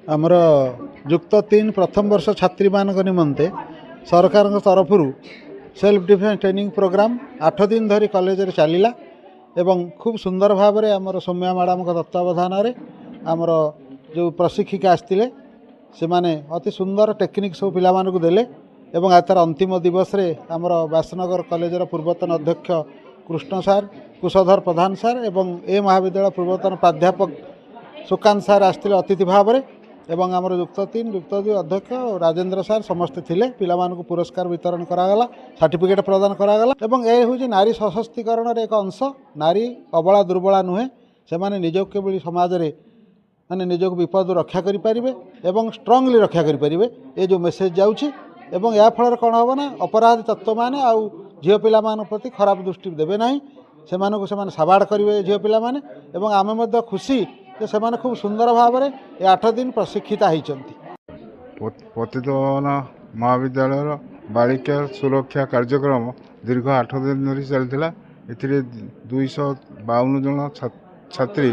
आमर युक्त 3 प्रथम वर्ष छात्री मान निमंते सरकार तरफ सेल्फ डिफेन्स ट्रेनिंग प्रोग्राम 8 दिन धरी कॉलेज रे चलिला एवं खूब सुंदर भाव में आमर सौम्या मैडम तत्वावधान आमर जो प्रशिक्षिका आसते से माने अति सुंदर टेक्निक सब पिला मानकु देले एवं तार अंतिम दिवस रे आमर व्यासनगर कॉलेजर पूर्वतन अध्यक्ष कृष्ण सार कुशधर प्रधान सार एवं ए महाविद्यालय पूर्वतन प्राध्यापक सुकांत सार आसते अतिथि भाव में एवं आमर युक्त 3 युक्त 2 अध्यक्ष राजेंद्र सार समस्ते थिले पिला मानकु पुरस्कार वितरण करागला सर्टिफिकेट प्रदान करागला एवं ए होची नारी सशक्तिकरण रे एक अंश। नारी अबला दुर्बला नुहे से माने निजक केवली समाज रे माने निजक विपद रक्षा करि परिबे एवं स्ट्रांगली रक्षा करि परिबे ए जो मेसेज जाउची एवं या फल कौन हम ना अपराधी तत्व मैंने आउ झील पिला प्रति खराब दृष्टि देवे ना से साबाड़ करेंगे झील पिला एवं आम खुशी जे से खूब सुंदर भाव में ये 8 दिन प्रशिक्षित होती। पतितपावन महाविद्यालय बालिका सुरक्षा कार्यक्रम दीर्घ 8 दिन धरी चलता। ए 252 जन छात्री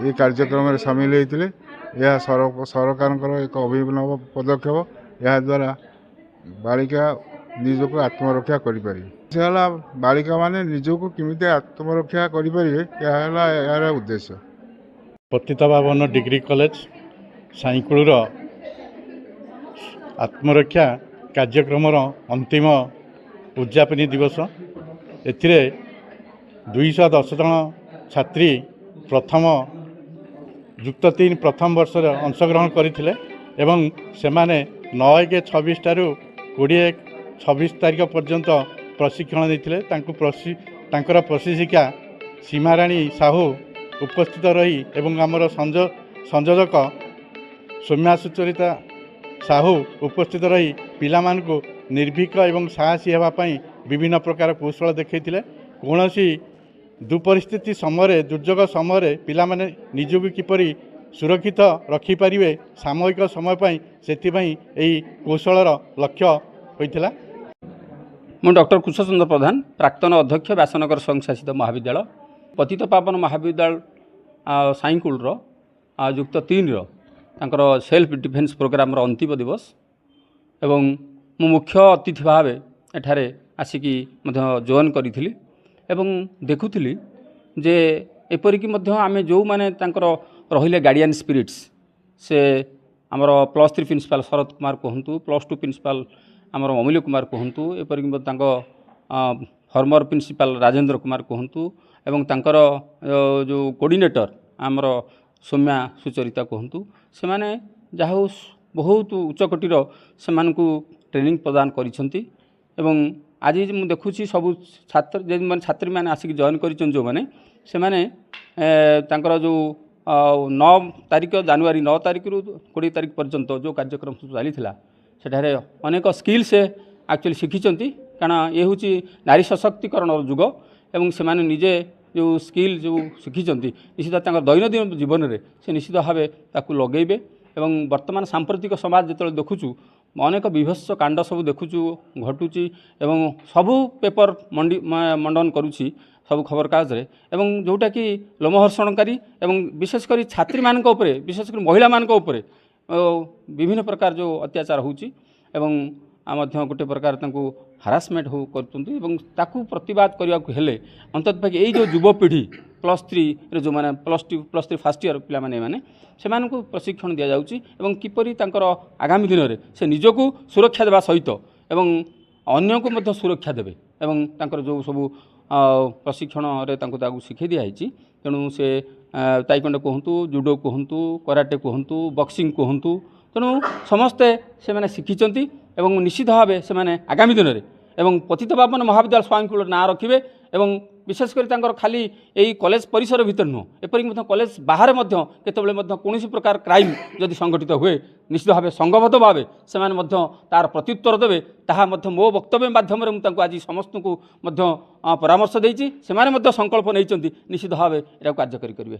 ये कार्यक्रम में सामिल होते। यह सरकार एक अभिनव पदक्षेप। यह द्वारा बालिका निजक आत्मरक्षा करें बालिका माने निजक केमिति आत्मरक्षा करें यार उद्देश्य। पतितपावन डिग्री कॉलेज साईकुलर आत्मरक्षा कार्यक्रम अंतिम उद्यापनी दिवस। एथिरे 210 जन छात्री प्रथम युक्त 3 प्रथम वर्ष अंशग्रहण करथिले एवं सेमाने 9-26 टारू 20-26 तारीख पर्यंत प्रशिक्षण देते। तांकर प्रशिक्षिका सीमाराणी साहू उपस्थित रही एवं आमर संयोजक सौम्या सुचरिता साहू उपस्थित रही पिला मानकु निर्भीक एवं साहसी होगापी विभिन्न प्रकार कौशल देखते। कौन दुपरिस्थिति समय दुर्योग समय पिला माने निजक किपरि सुरक्षित रखिपारे सामयिक समय से कौशलर लक्ष्य होता। मु डॉक्टर कुशचंद्र प्रधान प्राक्तन अध्यक्ष व्यासनगर संघ शासित महाविद्यालय पतितपावन महाविद्यालय साईकुलर युक्त 3 तांकर सेल्फ डिफेन्स प्रोग्राम अंतिम दिवस एवं मु मुख्य अतिथि भाव एठारे आसिकी जॉइन करी एवं देखुली जे एपरिक आमे जो माने तांकर रहिले गार्डियन स्पिरिट्स से आमर +3 प्रिंसिपल शरद कुमार कहतु +2 प्रिंसिपल आमर अमूल्य कुमार कहतु एपरिक फॉर्मर प्रिंसिपल राजेंद्र कुमार कहतु एवं तांकर जो कोऑर्डिनेटर आमर सौम्या सुचरिता कहतु से माने जाहु बहुत उच्चकोटीर से मानकु ट्रेनिंग प्रदान करिसेंती एवं आज मु देखुची सब छात्र जे माने छात्री माने आसिक जॉइन करिसें जो माने से माने तांकर जो 9 तारीख जनवरी 9 तारीख रु 20 तारीख पर्यंत जो कार्यक्रम चली सेठारे अनेक स्किल से एक्चुअली शिखिंट कारण ये हूँ नारी सशक्तिकरण युग एवं से माने निजे जो स्किल जो शिखिंट निश्चित दैनंदिन जीवन में से निश्चित भाव ताकू लगेबे एवं वर्तमान सांप्रतिक समाज जो देखुचु अनेक विभत्स कांड सब देखुचु घटुची एवं सबू पेपर मंडन करुच्ची सब खबर कागज रे एवं जोटा कि लोमहर्षणकारी एवं विशेषकर छात्री मान विशेषकर महिला मान विभिन्न प्रकार जो अत्याचार होची एवं गोटे प्रकार हारासमेंट हो कर प्रतिवाद करने को हेले अंततः यही जो युवपीढ़ी +3 जो मैंने +3 फर्स्ट ईयर पिला माने से प्रशिक्षण दि जाउची एवं किपरि तांकर आगामी दिन में से निजको सुरक्षा देवा सहित एवं अन्य को मध्य सुरक्षा देवे एवं तांकर जो सब प्रशिक्षण रे शिखै दिखाई तेणु से ताइक्वांडो कहतु जुडो कहतु कराटे कहतु बॉक्सिंग कहतु तेणु समस्ते से माने शिखिंट एवं निश्चित भाव से माने आगामी दिन में एवं पतितपावन महाविद्यालय साईकुलर ना रखिए एवं विशेषकर खाली यही कॉलेज परिसर भीतर नुह एपरिक कॉलेज बाहर केतबेले कौन प्रकार क्राइम जदि संगठित हुए निश्चित भाव संघबद्ध भाव से तार प्रत्युत्तर देवे ताहा मो वक्तव्य माध्यम आज समस्त को परामर्श देती से संकल्प नहीं निश्चित भाव यह कार्य करेंगे।